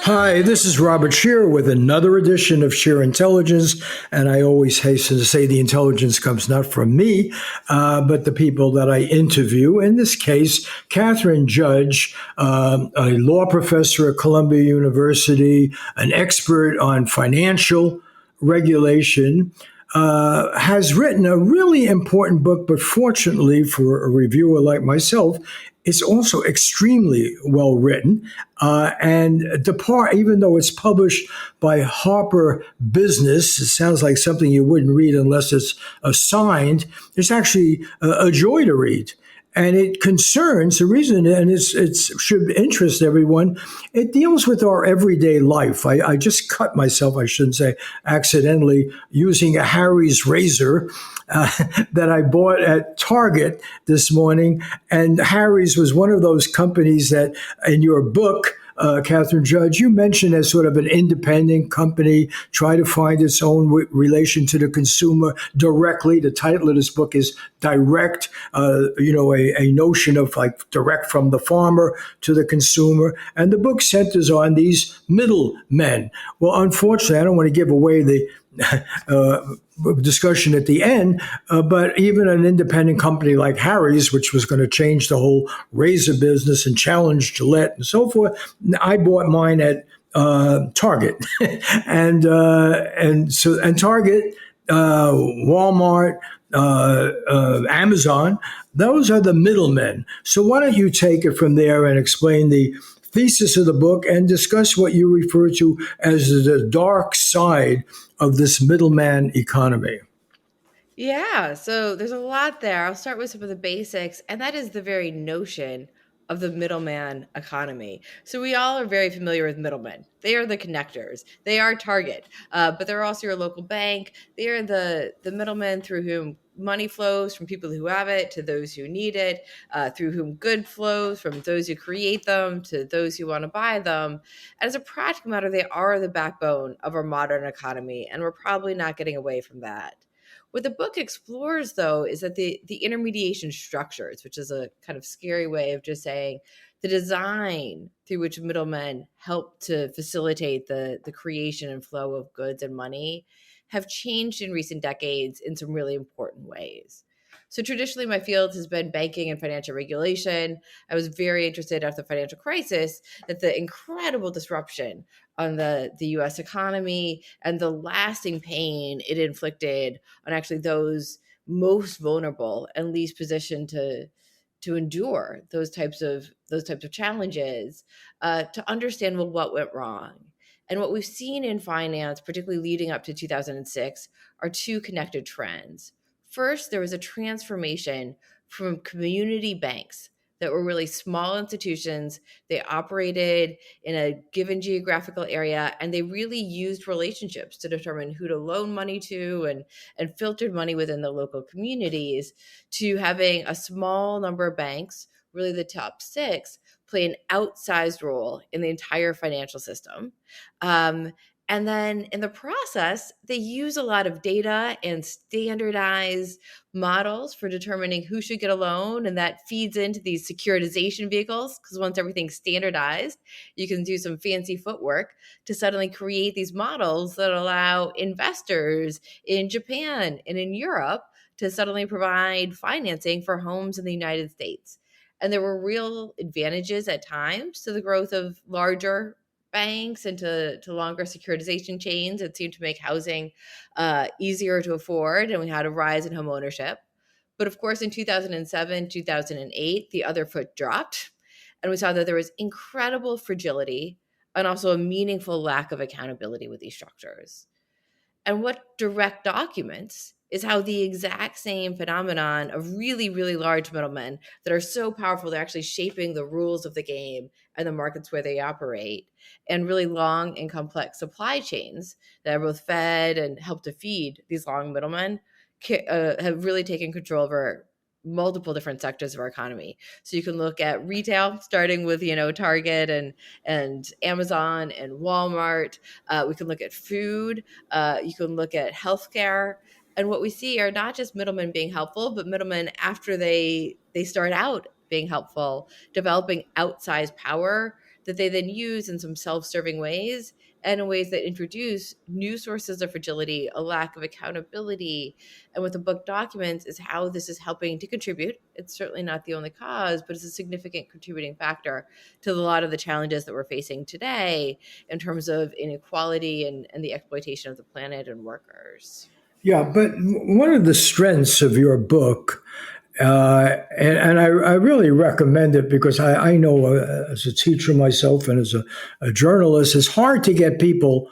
Hi, this is Robert Scheer with another edition of Scheer Intelligence. And I always hasten to say the intelligence comes not from me, but the people that I interview. In this case, Catherine Judge, a law professor at Columbia University, an expert on financial regulation, has written a really important book, but fortunately for a reviewer like myself, it's also extremely well written. And depart, even though it's published by Harper Business, it sounds like something you wouldn't read unless it's assigned. It's actually a joy to read. And it concerns the reason, and it should interest everyone. It deals with our everyday life. I just cut myself, I shouldn't say accidentally, using a Harry's razor that I bought at Target this morning. And Harry's was one of those companies that, in your book, Catherine Judge, you mentioned as sort of an independent company, try to find its own relation to the consumer directly. The title of this book is Direct, a notion of like direct from the farmer to the consumer. And the book centers on these middlemen. Well, unfortunately, I don't want to give away the discussion at the end, but even an independent company like Harry's, which was going to change the whole razor business and challenge Gillette and so forth, I bought mine at Target, and Target, Walmart, Amazon. Those are the middlemen. So why don't you take it from there and explain the thesis of the book and discuss what you refer to as the dark side of this middleman economy. Yeah, so there's a lot there. I'll start with some of the basics, and that is the very notion of the middleman economy. So we all are very familiar with middlemen. They are the connectors. They are Target, but they're also your local bank. They are the middlemen through whom money flows from people who have it to those who need it, through whom good flows from those who create them to those who want to buy them. And as a practical matter, they are the backbone of our modern economy, and we're probably not getting away from that. What the book explores, though, is that the intermediation structures, which is a kind of scary way of just saying the design through which middlemen help to facilitate the creation and flow of goods and money, have changed in recent decades in some really important ways. So traditionally, my field has been banking and financial regulation. I was very interested after the financial crisis that the incredible disruption on the US economy and the lasting pain it inflicted on actually those most vulnerable and least positioned to endure those types of challenges, to understand, well, what went wrong. And what we've seen in finance, particularly leading up to 2006, are two connected trends. First, there was a transformation from community banks that were really small institutions. They operated in a given geographical area, and they really used relationships to determine who to loan money to and filtered money within the local communities, to having a small number of banks, really the top six, play an outsized role in the entire financial system. Um, and then in the process, they use a lot of data and standardized models for determining who should get a loan. And that feeds into these securitization vehicles, because once everything's standardized, you can do some fancy footwork to suddenly create these models that allow investors in Japan and in Europe to suddenly provide financing for homes in the United States. And there were real advantages at times to the growth of larger banks and to longer securitization chains. It seemed to make housing easier to afford, and we had a rise in home ownership. But of course, in 2007, 2008, the other foot dropped, and we saw that there was incredible fragility and also a meaningful lack of accountability with these structures. And what direct documents is how the exact same phenomenon of really, really large middlemen that are so powerful, they're actually shaping the rules of the game and the markets where they operate, and really long and complex supply chains that are both fed and help to feed these long middlemen have really taken control over multiple different sectors of our economy. So you can look at retail, starting with Target and Amazon and Walmart. We can look at food. You can look at healthcare. And what we see are not just middlemen being helpful, but middlemen after they start out being helpful, developing outsized power that they then use in some self-serving ways and in ways that introduce new sources of fragility, a lack of accountability. And what the book documents is how this is helping to contribute. It's certainly not the only cause, but it's a significant contributing factor to a lot of the challenges that we're facing today in terms of inequality and the exploitation of the planet and workers. Yeah, but one of the strengths of your book, and I really recommend it because I know as a teacher myself and as a journalist, it's hard to get people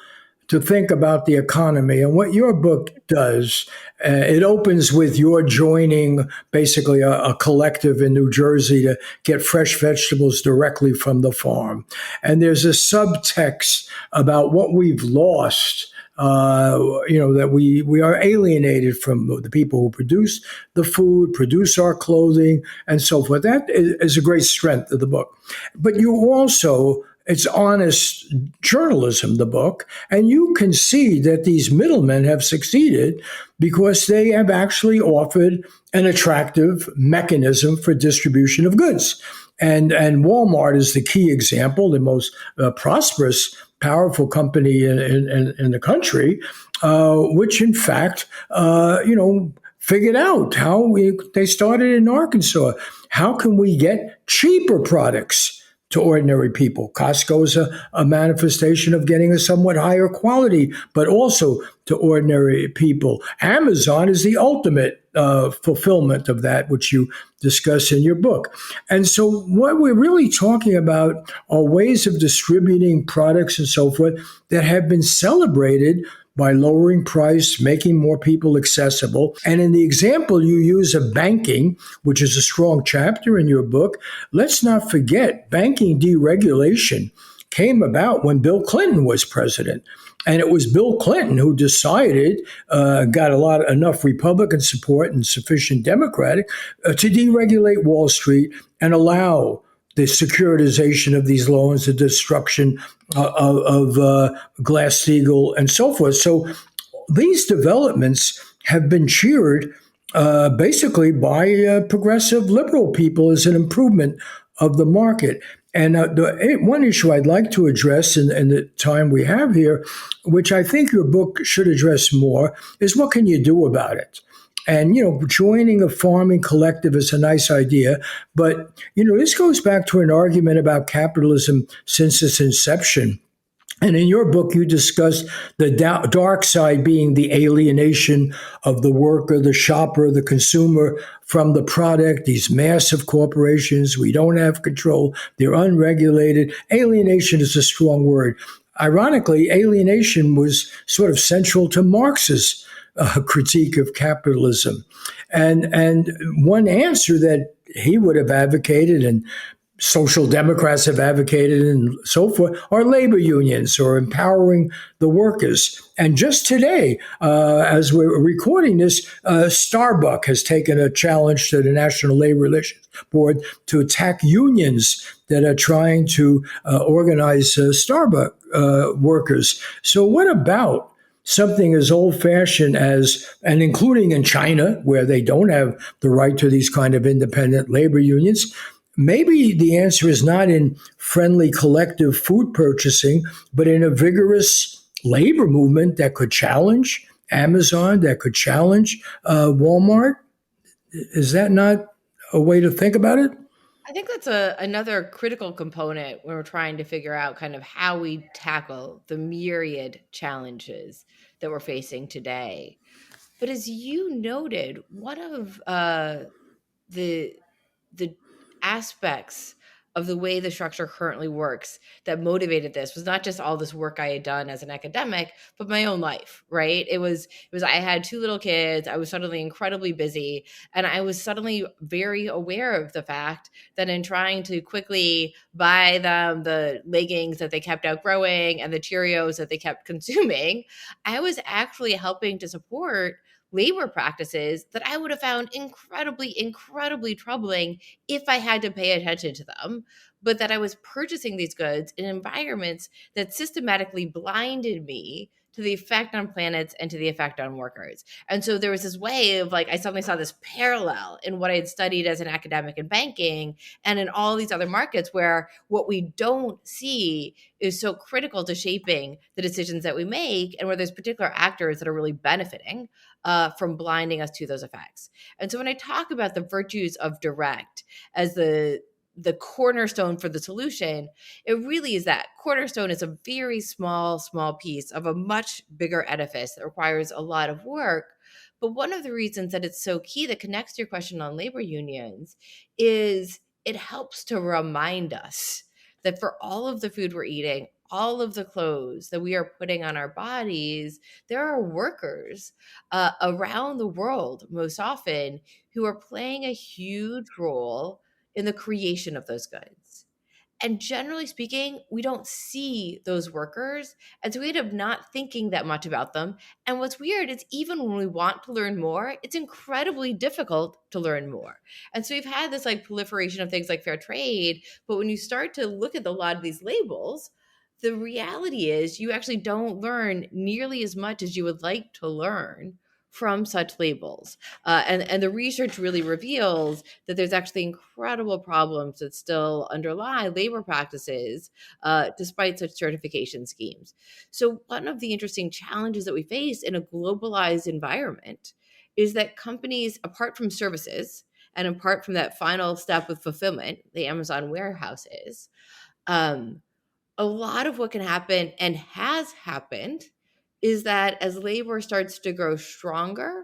to think about the economy. And what your book does, it opens with your joining basically a collective in New Jersey to get fresh vegetables directly from the farm. And there's a subtext about what we've lost. That we are alienated from the people who produce the food, produce our clothing, and so forth. That is a great strength of the book. But you also, it's honest journalism, the book, and you can see that these middlemen have succeeded because they have actually offered an attractive mechanism for distribution of goods. And Walmart is the key example, the most prosperous, powerful company in the country, which in fact, figured out they started in Arkansas. How can we get cheaper products to ordinary people? Costco is a manifestation of getting a somewhat higher quality, but also to ordinary people. Amazon is the ultimate fulfillment of that, which you discuss in your book. And so, what we're really talking about are ways of distributing products and so forth that have been celebrated by lowering price, making more people accessible. And in the example you use of banking, which is a strong chapter in your book, let's not forget banking deregulation came about when Bill Clinton was president. And it was Bill Clinton who decided, got enough Republican support and sufficient Democratic to deregulate Wall Street and allow the securitization of these loans, the destruction of Glass-Steagall, and so forth. So these developments have been cheered basically by progressive liberal people as an improvement of the market. And one issue I'd like to address in the time we have here, which I think your book should address more, is what can you do about it? And, joining a farming collective is a nice idea. But, this goes back to an argument about capitalism since its inception. And in your book, you discuss the dark side being the alienation of the worker, the shopper, the consumer from the product, these massive corporations. We don't have control. They're unregulated. Alienation is a strong word. Ironically, alienation was sort of central to Marx's critique of capitalism. And one answer that he would have advocated, and social democrats have advocated and so forth, are labor unions or empowering the workers. And just today, as we're recording this, Starbucks has taken a challenge to the National Labor Relations Board to attack unions that are trying to organize Starbucks workers. So what about something as old-fashioned as, and including in China, where they don't have the right to these kind of independent labor unions? Maybe the answer is not in friendly collective food purchasing, but in a vigorous labor movement that could challenge Amazon, that could challenge Walmart. Is that not a way to think about it? I think that's another critical component when we're trying to figure out kind of how we tackle the myriad challenges that we're facing today. But as you noted, one of the the aspects of the way the structure currently works that motivated this was not just all this work I had done as an academic, but my own life, right? It was I had two little kids, I was suddenly incredibly busy, and I was suddenly very aware of the fact that in trying to quickly buy them the leggings that they kept outgrowing and the Cheerios that they kept consuming, I was actually helping to support labor practices that I would have found incredibly, incredibly troubling if I had to pay attention to them, but that I was purchasing these goods in environments that systematically blinded me to the effect on planets and to the effect on workers. And so there was this way of like, I suddenly saw this parallel in what I had studied as an academic in banking and in all these other markets where what we don't see is so critical to shaping the decisions that we make, and where there's particular actors that are really benefiting from blinding us to those effects. And so when I talk about the virtues of direct as the cornerstone for the solution, it really is that cornerstone is a very small piece of a much bigger edifice that requires a lot of work. But one of the reasons that it's so key, that connects to your question on labor unions, is it helps to remind us that for all of the food we're eating, all of the clothes that we are putting on our bodies, there are workers around the world, most often, who are playing a huge role in the creation of those goods. And generally speaking, we don't see those workers. And so we end up not thinking that much about them. And what's weird is even when we want to learn more, it's incredibly difficult to learn more. And so we've had this like proliferation of things like fair trade. But when you start to look at a lot of these labels, the reality is you actually don't learn nearly as much as you would like to learn from such labels. And the research really reveals that there's actually incredible problems that still underlie labor practices despite such certification schemes. So one of the interesting challenges that we face in a globalized environment is that companies, apart from services and apart from that final step with fulfillment, the Amazon warehouses, a lot of what can happen and has happened is that as labor starts to grow stronger,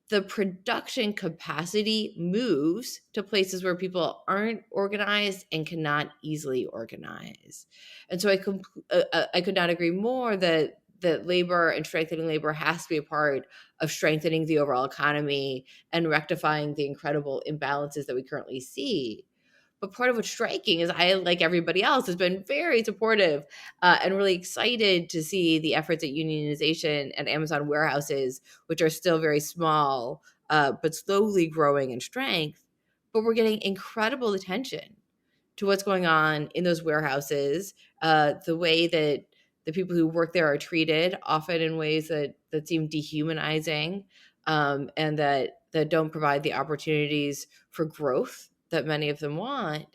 the production capacity moves to places where people aren't organized and cannot easily organize. And so I could not agree more that labor and strengthening labor has to be a part of strengthening the overall economy and rectifying the incredible imbalances that we currently see. But part of what's striking is I, like everybody else, has been very supportive and really excited to see the efforts at unionization at Amazon warehouses, which are still very small, but slowly growing in strength. But we're getting incredible attention to what's going on in those warehouses, the way that the people who work there are treated, often in ways that seem dehumanizing, and that don't provide the opportunities for growth that many of them want.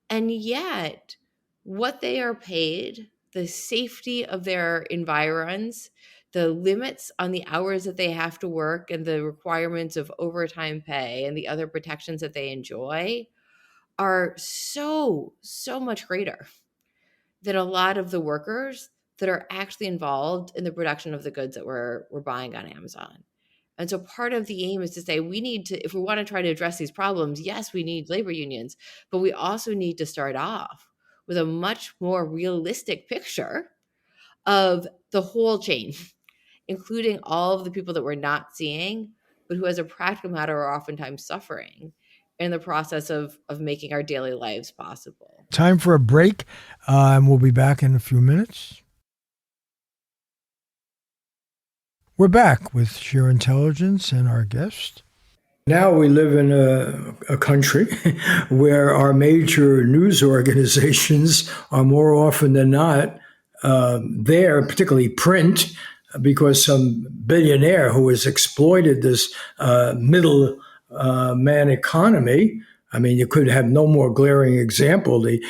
And yet, what they are paid, the safety of their environs, the limits on the hours that they have to work, and the requirements of overtime pay and the other protections that they enjoy are so much greater than a lot of the workers that are actually involved in the production of the goods that we're buying on Amazon. And so part of the aim is to say we need to, if we want to try to address these problems, yes, we need labor unions, but we also need to start off with a much more realistic picture of the whole chain, including all of the people that we're not seeing, but who as a practical matter are oftentimes suffering in the process of making our daily lives possible. Time for a break, and we'll be back in a few minutes. We're back with Scheer Intelligence and our guest. Now we live in a country where our major news organizations are more often than not there, particularly print, because some billionaire who has exploited this middle man economy. I mean, you could have no more glaring example. The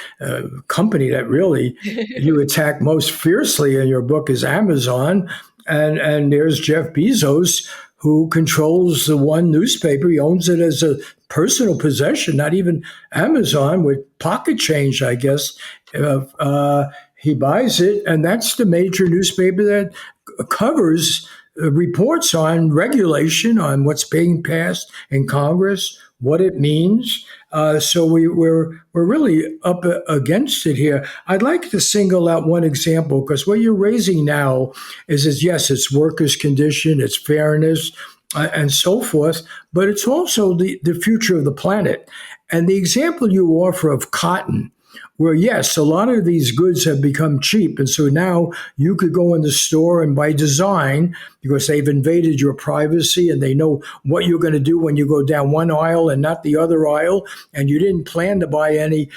company that really you attack most fiercely in your book is Amazon. And there's Jeff Bezos, who controls the one newspaper. He owns it as a personal possession, not even Amazon, with pocket change, I guess. He buys it, and that's the major newspaper that covers reports on regulation, on what's being passed in Congress, what it means. So we're really up against it here. I'd like to single out one example, because what you're raising now is yes, it's workers' condition, it's fairness, and so forth, but it's also the future of the planet. And the example you offer of cotton where yes, a lot of these goods have become cheap. And so now you could go in the store and by design, because they've invaded your privacy and they know what you're going to do when you go down one aisle and not the other aisle, and you didn't plan to buy any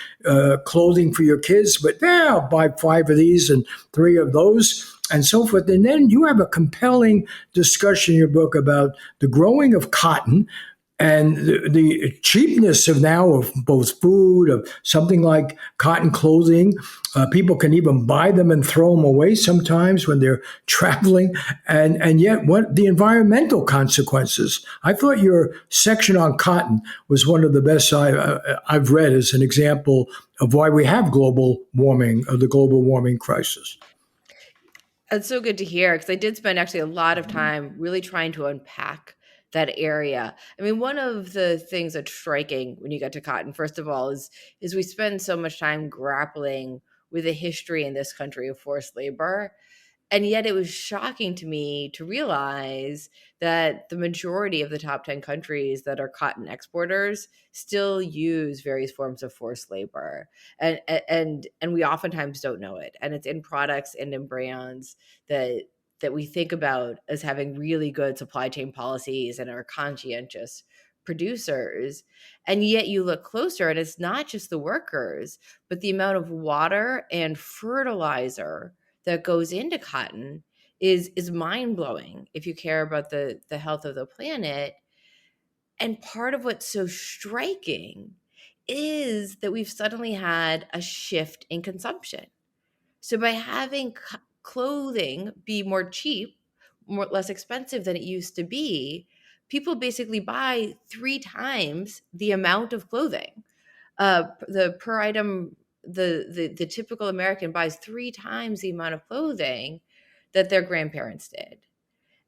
clothing for your kids, but yeah, I'll buy five of these and three of those. And so forth. And then you have a compelling discussion in your book about the growing of cotton and the cheapness of now of both food, of something like cotton clothing. People can even buy them and throw them away sometimes when they're traveling. And yet, what the environmental consequences? I thought your section on cotton was one of the best I've read as an example of why we have global warming, of the global warming crisis. That's so good to hear because I did spend actually a lot of time really trying to unpack that area. I mean, one of the things that's striking when you get to cotton, first of all, is we spend so much time grappling with the history in this country of forced labor. And yet it was shocking to me to realize that the majority of the top 10 countries that are cotton exporters still use various forms of forced labor. And we oftentimes don't know it. And it's in products and in brands that we think about as having really good supply chain policies and are conscientious producers. And yet you look closer and it's not just the workers, but the amount of water and fertilizer that goes into cotton is mind-blowing if you care about the health of the planet. And part of what's so striking is that we've suddenly had a shift in consumption. So by having clothing be more cheap, less expensive than it used to be, people basically buy 3 times the amount of clothing. The per item, the typical American buys 3 times the amount of clothing that their grandparents did.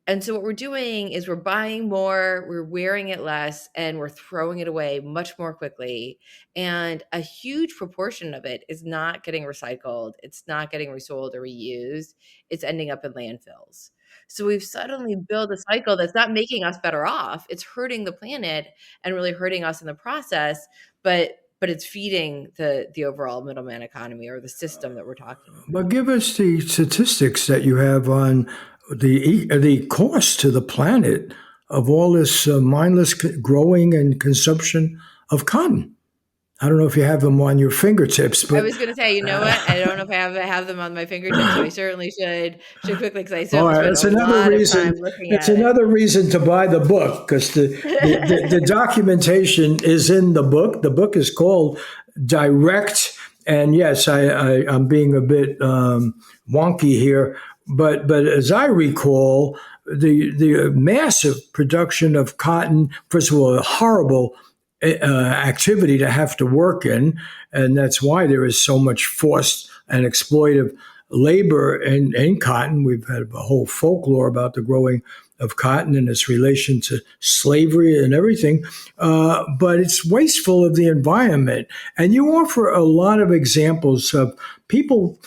And so what we're doing is we're buying more, we're wearing it less, and we're throwing it away much more quickly. And a huge proportion of it is not getting recycled. It's not getting resold or reused. It's ending up in landfills. So we've suddenly built a cycle that's not making us better off. It's hurting the planet and really hurting us in the process, but it's feeding the overall middleman economy or the system that we're talking But about. give us the statistics that you have on the cost to the planet of all this mindless growing and consumption of cotton. I don't know if you have them on your fingertips, I but was gonna say, you know what? I don't know if I have them on my fingertips, so I certainly should quickly because I all certainly right, spent that's a another lot of reason. time looking It's at it. another reason to buy the book because the documentation is in the book. The book is called Direct, and yes, I'm being a bit wonky here, but as I recall, the massive production of cotton. First of all, a horrible activity to have to work in, and that's why there is so much forced and exploitive labor in cotton. We've had a whole folklore about the growing of cotton and its relation to slavery and everything, but it's wasteful of the environment. And you offer a lot of examples of people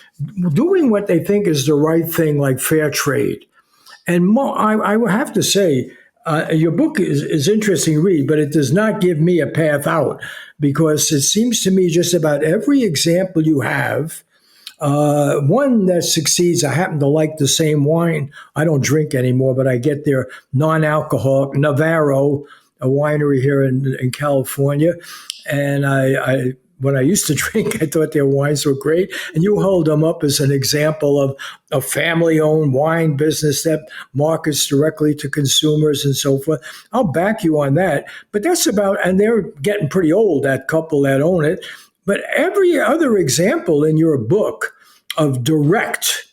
doing what they think is the right thing, like fair trade. And I have to say, your book is interesting to read, but it does not give me a path out because it seems to me just about every example you have, one that succeeds. I happen to like the same wine. I don't drink anymore, but I get their non-alcoholic Navarro, a winery here in California, and I when I used to drink, I thought their wines were great. And you hold them up as an example of a family owned wine business that markets directly to consumers and so forth. I'll back you on that. But that's about, and they're getting pretty old, that couple that own it. But every other example in your book of direct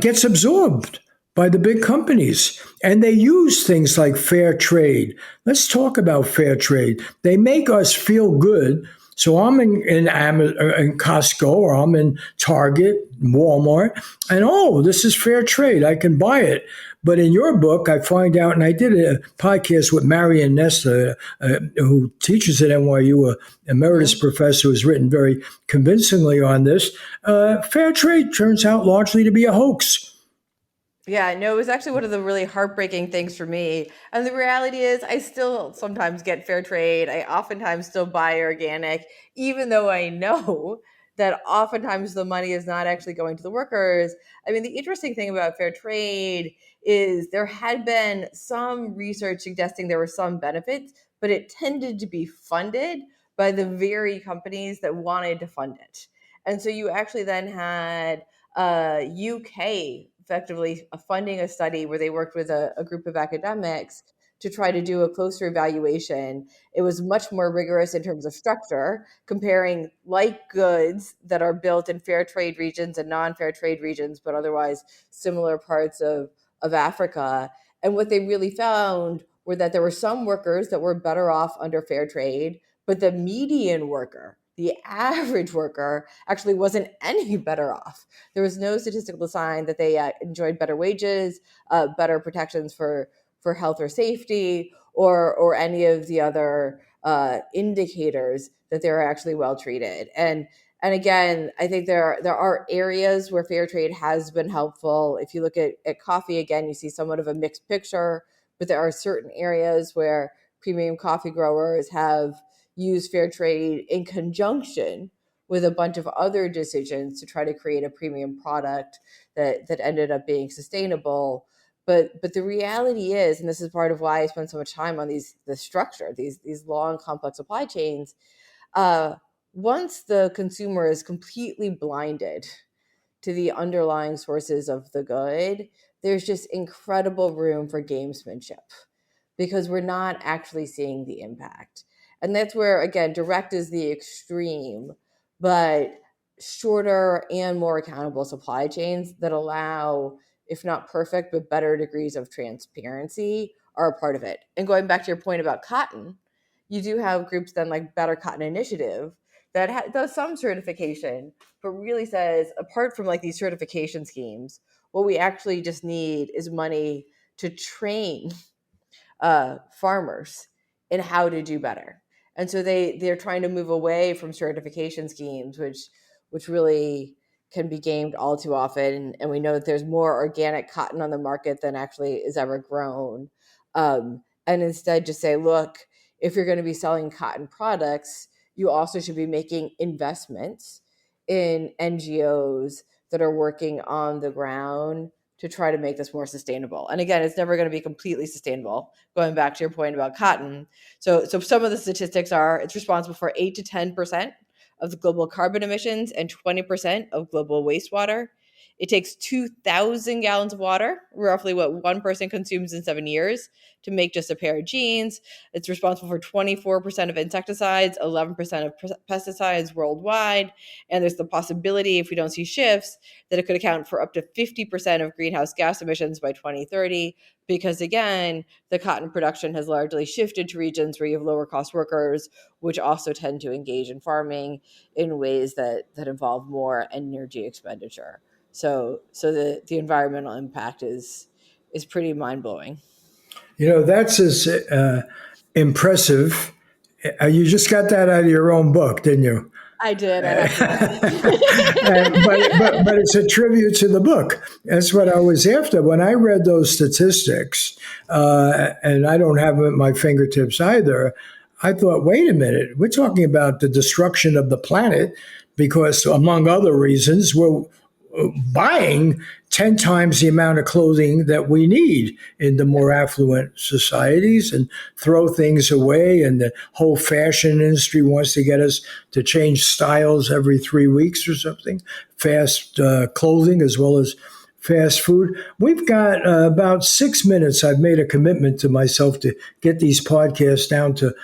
gets absorbed by the big companies. And they use things like fair trade. Let's talk about fair trade. They make us feel good. So I'm in Costco or I'm in Target, Walmart, and oh, this is fair trade. I can buy it. But in your book, I find out, and I did a podcast with Marion Nesta, who teaches at NYU, a emeritus Mhm. professor who's written very convincingly on this. Fair trade turns out largely to be a hoax. Yeah, no, it was actually one of the really heartbreaking things for me. And the reality is, I still sometimes get fair trade. I oftentimes still buy organic, even though I know that oftentimes the money is not actually going to the workers. I mean, the interesting thing about fair trade is there had been some research suggesting there were some benefits, but it tended to be funded by the very companies that wanted to fund it. And so you actually then had UK effectively funding a study where they worked with a group of academics to try to do a closer evaluation. It was much more rigorous in terms of structure, comparing like goods that are built in fair trade regions and non-fair trade regions, but otherwise similar parts of Africa. And what they really found were that there were some workers that were better off under fair trade, but the median worker, the average worker, actually wasn't any better off. There was no statistical sign that they enjoyed better wages, better protections for health or safety, or any of the other indicators that they're actually well treated. And again, I think there are areas where fair trade has been helpful. If you look at coffee, again, you see somewhat of a mixed picture, but there are certain areas where premium coffee growers have used fair trade in conjunction with a bunch of other decisions to try to create a premium product that ended up being sustainable. But the reality is, and this is part of why I spend so much time on the structure, these long, complex supply chains. Once the consumer is completely blinded to the underlying sources of the good, there's just incredible room for gamesmanship because we're not actually seeing the impact. And that's where, again, direct is the extreme, but shorter and more accountable supply chains that allow, if not perfect, but better degrees of transparency are a part of it. And going back to your point about cotton, you do have groups then like Better Cotton Initiative that does some certification, but really says, apart from like these certification schemes, what we actually just need is money to train farmers in how to do better. And so they're trying to move away from certification schemes, which really can be gamed all too often. And we know that there's more organic cotton on the market than actually is ever grown. And instead just say, look, if you're going to be selling cotton products, you also should be making investments in NGOs that are working on the ground to try to make this more sustainable. And again, it's never going to be completely sustainable. Going back to your point about cotton. So some of the statistics are it's responsible for 8 to 10% of the global carbon emissions and 20% of global wastewater. It takes 2,000 gallons of water, roughly what one person consumes in 7 years, to make just a pair of jeans. It's responsible for 24% of insecticides, 11% of pesticides worldwide. And there's the possibility, if we don't see shifts, that it could account for up to 50% of greenhouse gas emissions by 2030. Because again, the cotton production has largely shifted to regions where you have lower cost workers, which also tend to engage in farming in ways that involve more energy expenditure. So the environmental impact is pretty mind blowing. That's as impressive. You just got that out of your own book, didn't you? I did. I have but to. it's a tribute to the book. That's what I was after when I read those statistics, and I don't have them at my fingertips either. I thought, wait a minute, we're talking about the destruction of the planet because, among other reasons, we're buying 10 times the amount of clothing that we need in the more affluent societies and throw things away. And the whole fashion industry wants to get us to change styles every 3 weeks or something, fast clothing as well as fast food. We've got about 6 minutes. I've made a commitment to myself to get these podcasts down to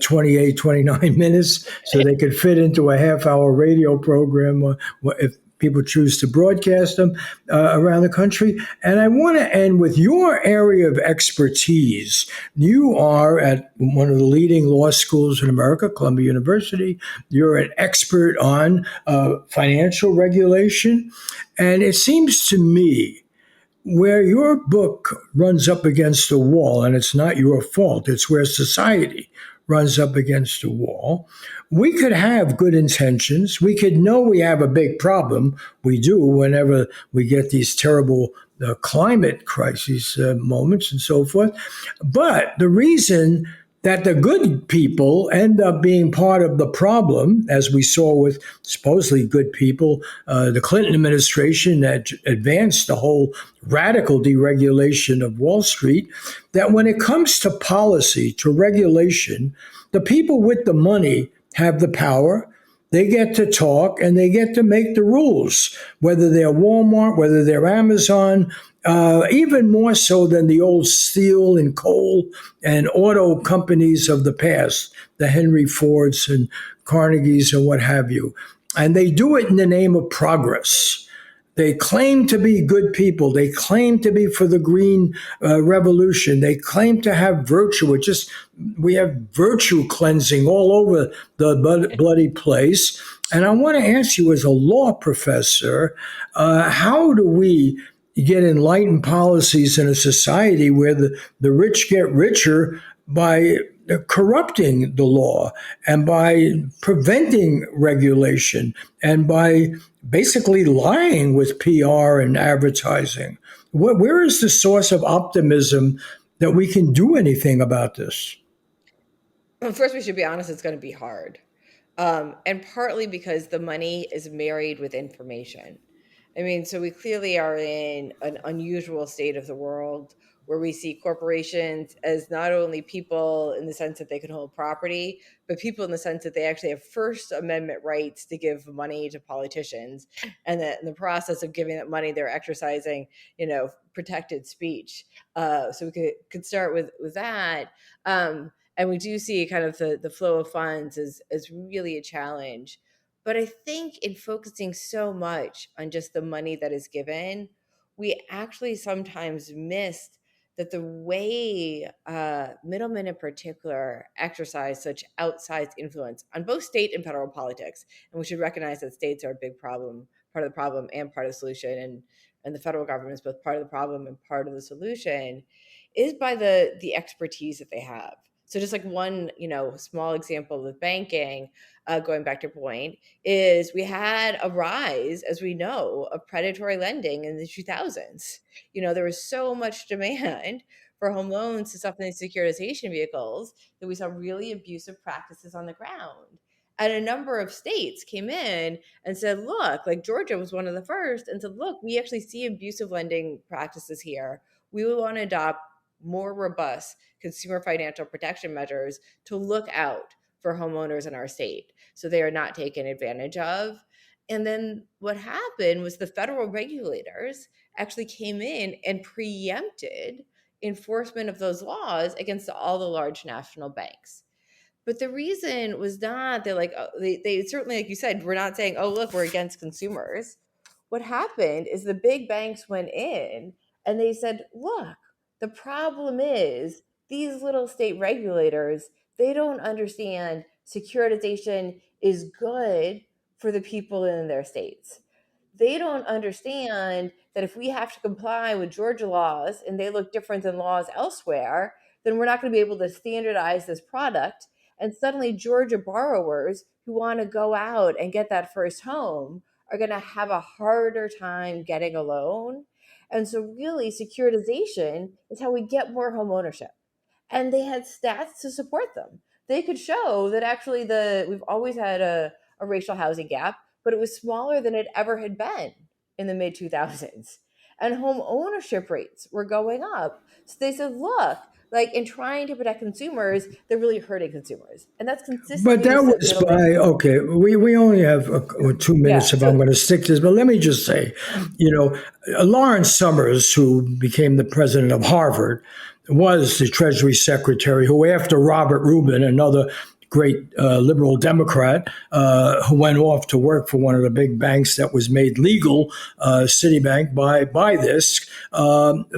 28, 29 minutes so they could fit into a half-hour radio program if people choose to broadcast them around the country. And I want to end with your area of expertise. You are at one of the leading law schools in America, Columbia University. You're an expert on financial regulation. And it seems to me where your book runs up against a wall, and it's not your fault, it's where society runs up against a wall. We could have good intentions. We could know we have a big problem. We do whenever we get these terrible climate crises moments and so forth. But the reason that the good people end up being part of the problem, as we saw with supposedly good people, the Clinton administration that advanced the whole radical deregulation of Wall Street, that when it comes to policy, to regulation, the people with the money have the power. They get to talk and they get to make the rules, whether they're Walmart, whether they're Amazon, even more so than the old steel and coal and auto companies of the past, the Henry Fords and Carnegies and what have you. And they do it in the name of progress. They claim to be good people. They claim to be for the green revolution. They claim to have virtue. We have virtue cleansing all over the bloody place. And I want to ask you, as a law professor, how do we get enlightened policies in a society where the rich get richer by corrupting the law and by preventing regulation and by basically lying with PR and advertising? Where is the source of optimism that we can do anything about this? Well, first, we should be honest, it's going to be hard. And partly because the money is married with information. I mean, so we clearly are in an unusual state of the world where we see corporations as not only people in the sense that they can hold property, but people in the sense that they actually have First Amendment rights to give money to politicians. And that in the process of giving that money, they're exercising, protected speech. So we could start with that. And we do see kind of the flow of funds as really a challenge. But I think in focusing so much on just the money that is given, we actually sometimes missed that the way middlemen in particular exercise such outsized influence on both state and federal politics. And we should recognize that states are a big problem, part of the problem and part of the solution. And the federal government is both part of the problem and part of the solution, is by the expertise that they have. So just like one, small example with banking, going back to your point, is we had a rise, as we know, of predatory lending in the 2000s. There was so much demand for home loans to stuff in these securitization vehicles that we saw really abusive practices on the ground. And a number of states came in and said, look, like Georgia was one of the first, and said, look, we actually see abusive lending practices here. We would want to adopt more robust consumer financial protection measures to look out for homeowners in our state so they are not taken advantage of. And then what happened was the federal regulators actually came in and preempted enforcement of those laws against all the large national banks. But the reason was not they're like, they certainly, like you said, we're not saying, oh, look, we're against consumers. What happened is the big banks went in and they said, look, the problem is these little state regulators, they don't understand securitization is good for the people in their states. They don't understand that if we have to comply with Georgia laws and they look different than laws elsewhere, then we're not going to be able to standardize this product. And suddenly, Georgia borrowers who want to go out and get that first home are going to have a harder time getting a loan. And so, really, securitization is how we get more home ownership. And they had stats to support them. They could show that actually we've always had a racial housing gap, but it was smaller than it ever had been in the mid 2000s. And home ownership rates were going up. So they said, look, like in trying to protect consumers, they're really hurting consumers. And that's But consistently that the was middleman. by, okay, we only have 2 minutes Yeah. if I'm going to stick to this, but let me just say, Lawrence Summers, who became the president of Harvard, was the Treasury Secretary who, after Robert Rubin, another great liberal Democrat, who went off to work for one of the big banks that was made legal, Citibank, by this.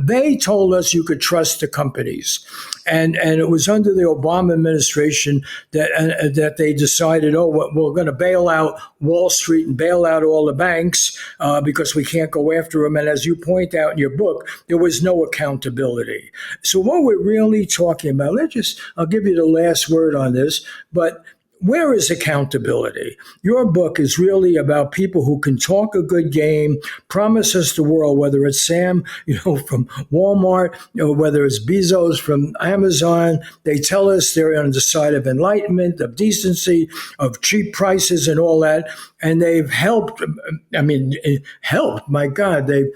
They told us you could trust the companies. And it was under the Obama administration that they decided, oh, we're going to bail out Wall Street and bail out all the banks because we can't go after them. And as you point out in your book, there was no accountability. So what we're really talking about, I'll give you the last word on this, but where is accountability? Your book is really about people who can talk a good game, promise us the world, whether it's Sam, from Walmart, whether it's Bezos from Amazon. They tell us they're on the side of enlightenment, of decency, of cheap prices and all that. And they've helped, helped, my God, they've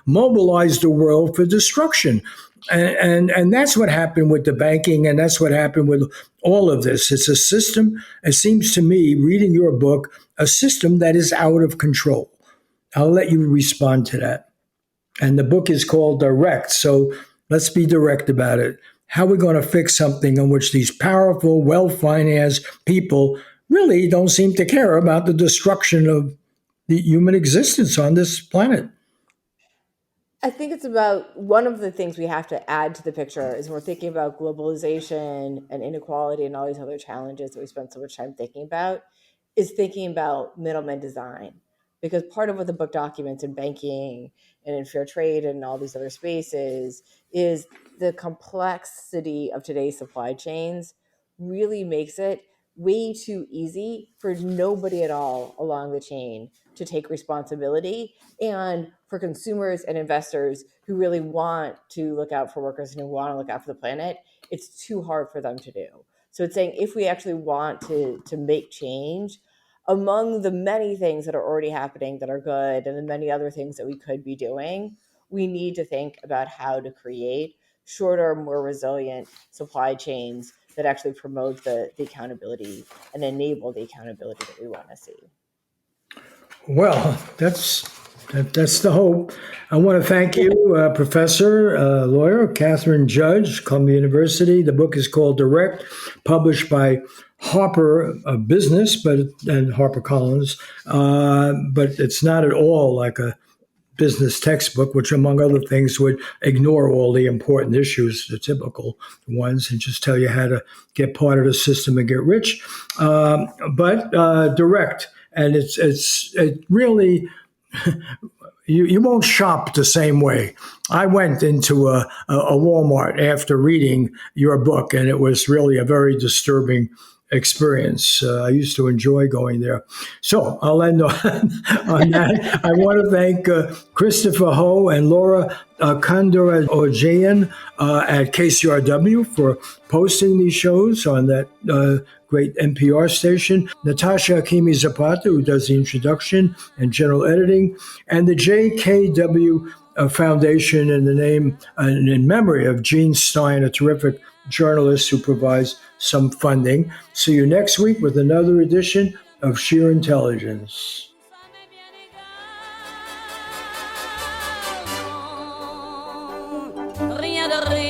mobilized the world for destruction. And that's what happened with the banking, and that's what happened with all of this. It's a system, it seems to me, reading your book, a system that is out of control. I'll let you respond to that. And the book is called Direct. So let's be direct about it. How are we going to fix something in which these powerful, well financed people really don't seem to care about the destruction of the human existence on this planet? I think it's about one of the things we have to add to the picture is when we're thinking about globalization and inequality and all these other challenges that we spend so much time thinking about, is thinking about middleman design. Because part of what the book documents in banking and in fair trade and all these other spaces is the complexity of today's supply chains really makes it way too easy for nobody at all along the chain to take responsibility, and for consumers and investors who really want to look out for workers and who want to look out for the planet, it's too hard for them to do. So it's saying if we actually want to make change, among the many things that are already happening that are good and the many other things that we could be doing, we need to think about how to create shorter, more resilient supply chains that actually promote the accountability and enable the accountability that we want to see. Well, that's the hope. I want to thank you, Professor, lawyer Catherine Judge, Columbia University. The book is called Direct, published by Harper Business, and HarperCollins, but it's not at all like a business textbook, which, among other things, would ignore all the important issues, the typical ones, and just tell you how to get part of the system and get rich. But direct, and it really you won't shop the same way. I went into a Walmart after reading your book, and it was really a very disturbing experience. I used to enjoy going there. So I'll end on that. I want to thank Christopher Ho and Laura Kandura Ojayan at KCRW for posting these shows on that great NPR station. Natasha Hakimi Zapata, who does the introduction and general editing, and the JKW Foundation in the name and in memory of Gene Stein, a terrific journalist who provides some funding. See you next week with another edition of Scheer Intelligence. Rien de rien.